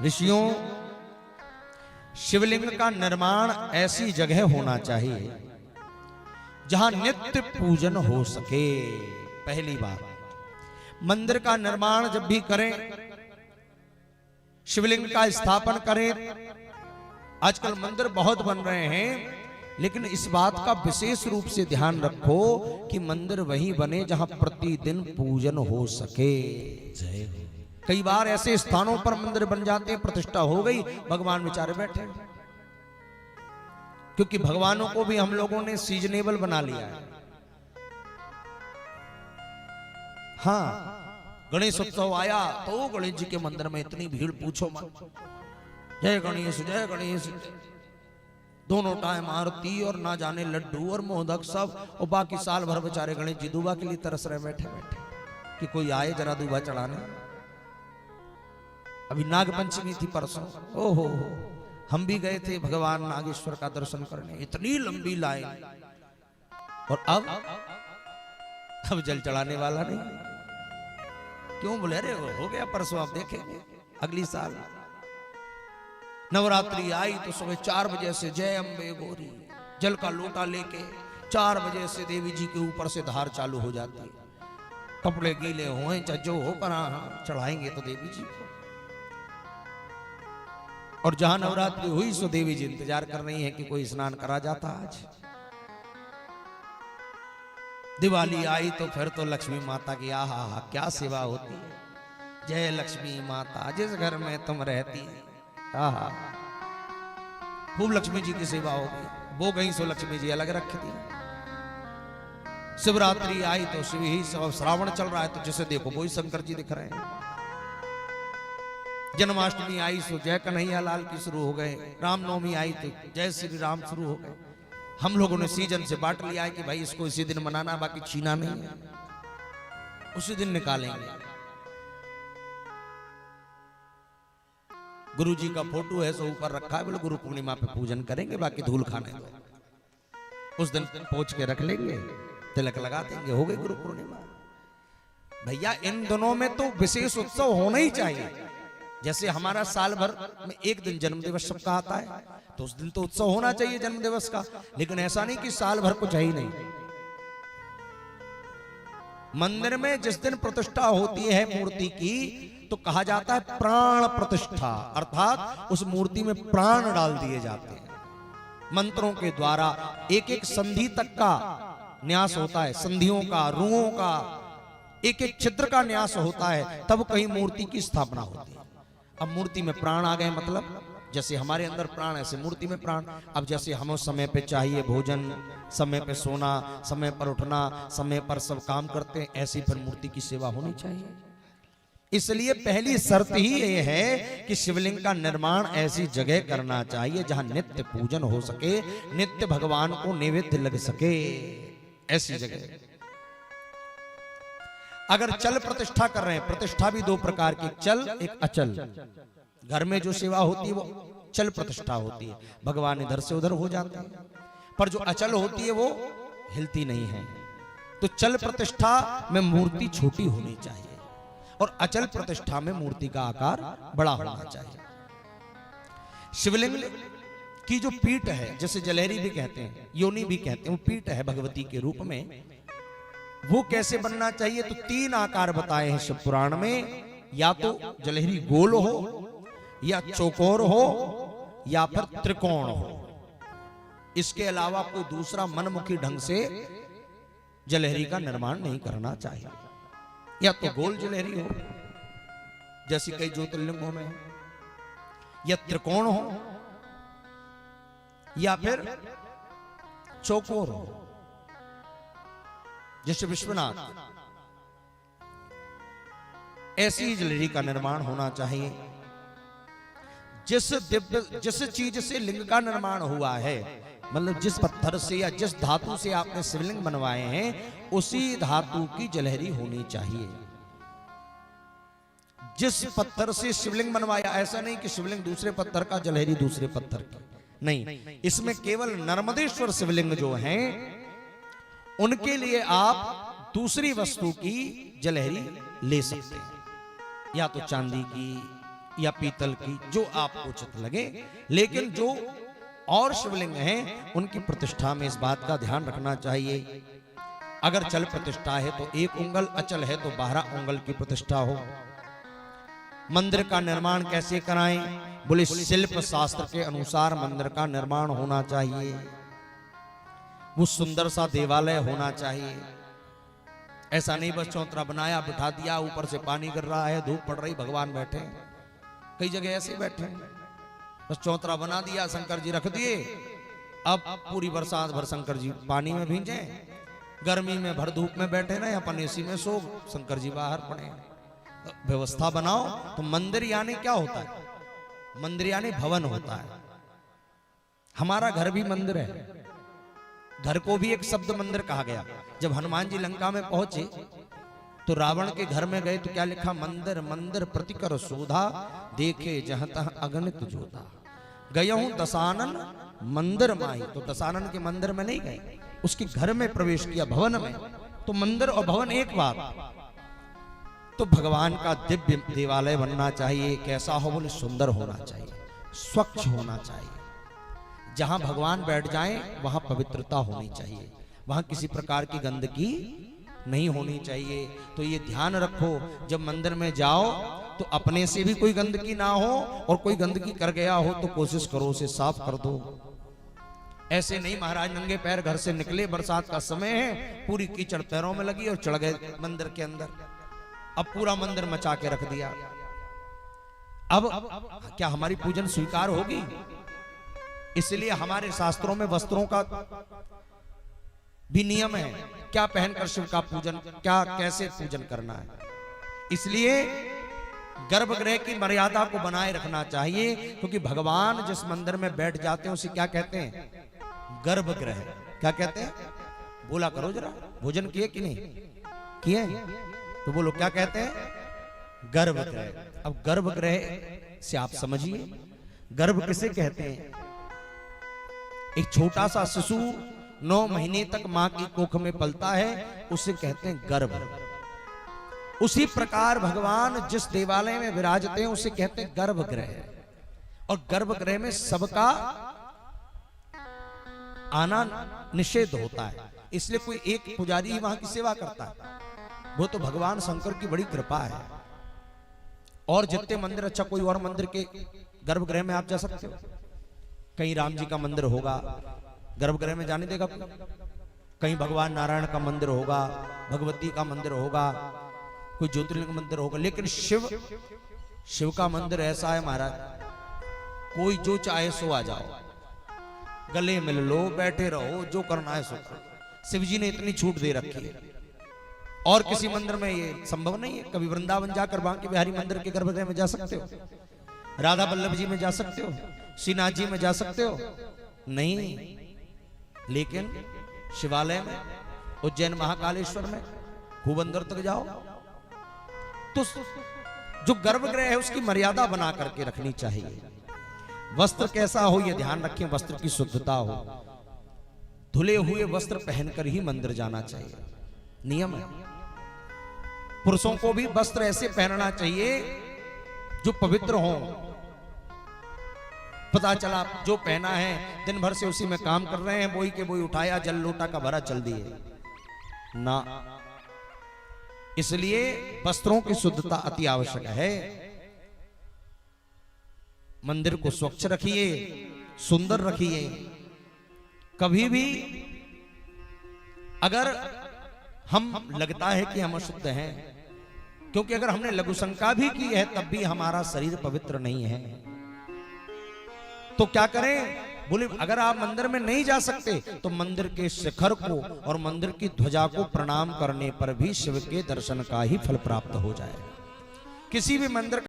ऋषियों, शिवलिंग का निर्माण ऐसी जगह होना चाहिए जहां नित्य पूजन हो सके। पहली बात, मंदिर का निर्माण जब भी करें, शिवलिंग का स्थापन करें, आजकल मंदिर बहुत बन रहे हैं, लेकिन इस बात का विशेष रूप से ध्यान रखो कि मंदिर वहीं बने जहां प्रतिदिन पूजन हो सके। जय हो। कई बार ऐसे स्थानों पर मंदिर बन जाते हैं, प्रतिष्ठा हो गई, भगवान बेचारे बैठे, क्योंकि भगवानों को भी हम लोगों ने सीजनेबल बना लिया है। हाँ, गणेश उत्सव आया तो गणेश जी के मंदिर में इतनी भीड़ पूछो मत। जय गणेश जय गणेश, दोनों टाइम आरती और ना जाने लड्डू और मोदक सब, और बाकी साल भर बेचारे गणेश जी दूबा के लिए तरस रहे बैठे बैठे कि कोई आए जरा दूबा चढ़ाने। अभी नाग पंचमी थी परसों, ओहो हम भी गए थे भगवान नागेश्वर का दर्शन करने, इतनी लंबी लाइन, और अब जल चढ़ाने वाला नहीं। क्यों बोले? अरे हो गया परसों, आप देखेंगे अगली साल। नवरात्रि आई तो सुबह 4 बजे से जय अम्बे गौरी, जल का लोटा लेके 4 बजे से देवी जी के ऊपर से धार चालू हो जाती है। कपड़े गीले हुए चाहे जो हो, पर चढ़ाएंगे तो देवी जी को। और जहां नवरात्रि हुई सो देवी जी इंतजार कर रही है कि कोई स्नान करा जाता आज। दिवाली आई तो फिर तो लक्ष्मी माता की आहा क्या सेवा होती है। जय लक्ष्मी माता, जिस घर में तुम रहती है, आहा खूब लक्ष्मी जी की सेवा होगी। वो गई सो लक्ष्मी जी अलग रख दी। शिवरात्रि आई तो शिव ही, श्रावण चल रहा है तो जिसे देखो वही शंकर जी दिख रहे हैं। जन्माष्टमी आई सो जय कन्हैया लाल की शुरू हो गए। रामनवमी आई तो जय श्री राम शुरू हो गए। हम लोगों ने सीजन से बांट लिया है कि भाई इसको इसी दिन मनाना, बाकी छीना नहीं है, उसी दिन निकालेंगे। गुरु जी का फोटो है सो ऊपर रखा है, बोले गुरु पूर्णिमा पे पूजन करेंगे, बाकी धूल खाने दो। उस दिन पोंछ के रख लेंगे, तिलक लगा देंगे, हो गई गुरु पूर्णिमा। भैया इन दिनों में तो विशेष उत्सव होना ही चाहिए। जैसे हमारा साल भर में एक दिन जन्म दिवस सबका आता है, तो उस दिन तो उत्सव होना चाहिए जन्म दिवस का। लेकिन ऐसा नहीं कि साल भर कुछ है ही नहीं। मंदिर में जिस दिन प्रतिष्ठा होती है मूर्ति की, तो कहा जाता है प्राण प्रतिष्ठा, अर्थात उस मूर्ति में प्राण डाल दिए जाते हैं। मंत्रों के द्वारा एक एक संधि तक का न्यास होता है, संधियों का, रुओं का, एक एक छिद्र का न्यास होता है, तब कहीं मूर्ति की स्थापना होती है। अब मूर्ति में प्राण आ गए, मतलब जैसे हमारे अंदर प्राण ऐसे मूर्ति में प्राण। अब जैसे हमें समय पे चाहिए भोजन, समय पे सोना, समय पर उठना, समय पर सब काम करते हैं, ऐसी फिर मूर्ति की सेवा होनी चाहिए। इसलिए पहली शर्त ही ये है कि शिवलिंग का निर्माण ऐसी जगह करना चाहिए जहां नित्य पूजन हो सके, नित्य भगवान को नैवेद्य लग सके, ऐसी जगह। अगर चल प्रतिष्ठा कर रहे हैं, प्रतिष्ठा भी 2 प्रकार की, चल एक अचल। घर में जो सेवा होती है वो चल प्रतिष्ठा होती है, भगवान इधर से उधर हो जाते हैं। पर जो अचल होती है वो हिलती नहीं है। तो चल प्रतिष्ठा में मूर्ति छोटी होनी चाहिए और अचल प्रतिष्ठा में मूर्ति का आकार बड़ा होना चाहिए। शिवलिंग की जो पीठ है, जैसे जलहरी भी कहते हैं, योनि भी कहते हैं, वो पीठ है भगवती के रूप में, वो कैसे बनना चाहिए? तो 3 आकार बताए हैं शिव पुराण में। या तो जलहरी गोल हो, या चौकोर हो, या फिर त्रिकोण हो। इसके अलावा कोई दूसरा मनमुखी ढंग से जलहरी का निर्माण नहीं करना चाहिए। या तो गोल जलहरी हो जैसी कई ज्योतिर्लिंगों में, या त्रिकोण हो, या फिर चौकोर हो जैसे विश्वनाथ। ऐसी ही जलहरी का निर्माण होना चाहिए। जिस चीज से लिंग का निर्माण हुआ है, मतलब जिस पत्थर से या जिस धातु से आपने शिवलिंग बनवाए हैं, उसी धातु की जलहरी होनी चाहिए। जिस पत्थर से शिवलिंग बनवाया, ऐसा नहीं कि शिवलिंग दूसरे पत्थर का, जलहरी दूसरे पत्थर का, नहीं। इसमें केवल नर्मदेश्वर शिवलिंग जो हैं उनके लिए आप दूसरी वस्तु की जलहरी ले सकते हैं, या तो चांदी की, या पीतल की, जो आपको उचित लगे। लेकिन जो और शिवलिंग हैं उनकी प्रतिष्ठा में इस बात का ध्यान रखना चाहिए, अगर चल प्रतिष्ठा है तो 1 उंगल, अचल है तो 12 उंगल की प्रतिष्ठा हो। मंदिर का निर्माण कैसे कराएं? बोले शिल्प शास्त्र के अनुसार मंदिर का निर्माण होना चाहिए, वो सुंदर सा देवालय होना चाहिए। ऐसा नहीं बस चौतरा बनाया, बिठा दिया, ऊपर से पानी गिर रहा है, धूप पड़ रही, भगवान बैठे। कई जगह ऐसे बैठे, बस चौतरा बना दिया, शंकर जी रख दिए, अब पूरी बरसात भर शंकर जी पानी में भींजे, गर्मी में भर धूप में बैठे रहे, अपन एसी में सो, शंकर जी बाहर पड़े। व्यवस्था बनाओ। तो मंदिर यानी क्या होता है? मंदिर यानी भवन होता है। हमारा घर भी मंदिर है, घर को भी एक शब्द मंदिर कहा गया। जब हनुमान जी लंका में पहुंचे तो रावण के घर में गए तो क्या लिखा? मंदिर मंदिर प्रतिकर शोधा, देखे जहां तहां अगणित जोधा। गया हूं दशानन मंदिर माही, तो दशानन के मंदिर में नहीं गए, उसके घर में प्रवेश किया, भवन में। तो मंदिर और भवन एक बात। तो भगवान का दिव्य देवालय बनना चाहिए। कैसा हो? बोले सुंदर होना चाहिए, स्वच्छ होना चाहिए। जहां भगवान बैठ जाएं वहां पवित्रता होनी चाहिए, वहां किसी प्रकार की गंदगी नहीं होनी चाहिए। तो ये ध्यान रखो, जब मंदिर में जाओ तो अपने से भी कोई गंदगी ना हो, और कोई गंदगी कर गया हो तो कोशिश करो उसे साफ कर दो। ऐसे नहीं महाराज नंगे पैर घर से निकले, बरसात का समय है, पूरी कीचड़ पैरों में लगी और चढ़ गए मंदिर के अंदर, अब पूरा मंदिर मचा के रख दिया। अब क्या हमारी पूजन स्वीकार होगी? इसलिए हमारे शास्त्रों में वस्त्रों का भी नियम है, क्या पहनकर शिव का पूजन, क्या कैसे पूजन करना है। इसलिए गर्भगृह की मर्यादा को बनाए रखना चाहिए, क्योंकि भगवान जिस मंदिर में बैठ जाते हैं उसे क्या कहते हैं? गर्भगृह। क्या कहते हैं? बोला करो जरा, भोजन किए कि नहीं किए? तो बोलो क्या कहते हैं? गर्भगृह। अब गर्भगृह से आप समझिए, गर्भ किसे कहते हैं? एक छोटा सा शिशु 9 महीने तक मां की कोख में पलता है, उसे कहते हैं गर्भ। उसी प्रकार भगवान जिस देवालय में विराजते हैं उसे कहते हैं गर्भगृह। और गर्भगृह में सबका आना निषेध होता है, इसलिए कोई एक पुजारी ही वहां की सेवा करता है। वो तो भगवान शंकर की बड़ी कृपा है। और जितने मंदिर, अच्छा कोई और मंदिर के गर्भगृह में आप जा सकते हो? कहीं राम जी का मंदिर होगा, गर्भगृह में जाने देगा कोई? कहीं भगवान नारायण का मंदिर होगा, भगवती का मंदिर होगा, कोई ज्योतिर्लिंग मंदिर होगा। लेकिन शिव का मंदिर ऐसा है महाराज, कोई जो चाहे सो आ जाओ, गले मिल लो, बैठे रहो, जो करना है सो करो। शिव जी ने इतनी छूट दे रखी है, और किसी मंदिर में ये संभव नहीं है। कभी वृंदावन जाकर बांके बिहारी मंदिर के गर्भगृह में जा सकते हो? राधा वल्लभ जी में जा सकते हो? श्रीनाथ जी में जा सकते हो? नहीं। लेकिन शिवालय में, उज्जैन महाकालेश्वर में खूब अंदर तक जाओ। तो जो गर्भगृह है उसकी मर्यादा बना करके रखनी चाहिए। वस्त्र कैसा हो ये ध्यान रखें, वस्त्र की शुद्धता हो, धुले हुए वस्त्र पहनकर ही मंदिर जाना चाहिए, नियम है। पुरुषों को भी वस्त्र ऐसे पहनना चाहिए जो पवित्र हो। पता चला जो पहना है दिन भर से उसी में काम कर रहे हैं, बोई के बोई उठाया, जल लोटा का भरा चल दिए ना। इसलिए वस्त्रों की शुद्धता अति आवश्यक है। मंदिर को स्वच्छ रखिए, सुंदर रखिए। कभी भी अगर हम लगता है कि हम अशुद्ध हैं, क्योंकि अगर हमने लघु शंका भी की है तब भी हमारा शरीर पवित्र नहीं है, तो क्या करें? बोले अगर आप मंदिर में नहीं जा सकते तो मंदिर के शिखर को और मंदिर की ध्वजा को प्रणाम करने पर भी शिव के दर्शन का ही फल प्राप्त हो जाएगा। किसी भी मंदिर